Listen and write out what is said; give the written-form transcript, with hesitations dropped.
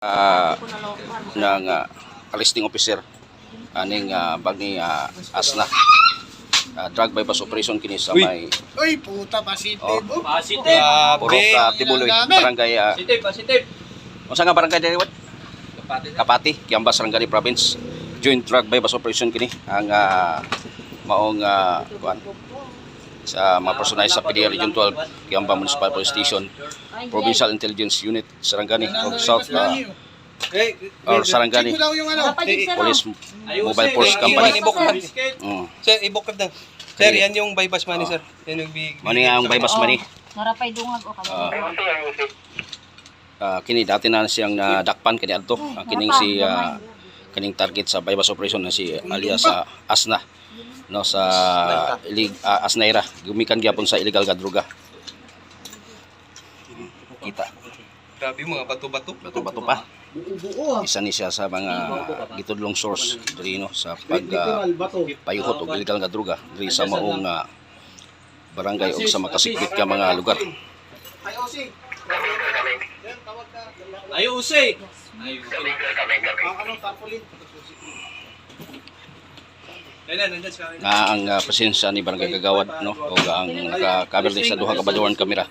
ng arresting officer aning bag ni Asna drug bypass operation kini sa may uy puta positive Purok Tibuloy barangay Positive. unsa nga barangay diri wat Kapati Kiambas Sarangani province joint drug bypass operation kini ang maong sa mga personay sa PDR Region 12 Kiamba Municipal Police Station Provincial Intelligence Unit Sarangani of South or Sarangani Police Mobile Force Company. Sir, ibukod na. Sir, yan yung bypass money, sir. Yan yung money ang bypass money. Narapay dungag o kaya. Kini dati na siyang dakpan kani adto. Kining si kining target sa bypass operation na si alias Asna no sa Asnaira gumikan gyapon sa illegal nga droga. Kita. Grabe mga bato-bato. Bato-bato pa. Isa ni siya sa mga gitudlong source diri no sa payuhot og illegal nga droga diri sa maong barangay o sa makasikbit ka mga lugar. Ayo usay. Nga ang presensya ni barangay Kagawad no o ang cover sa duha ka baluran kamera.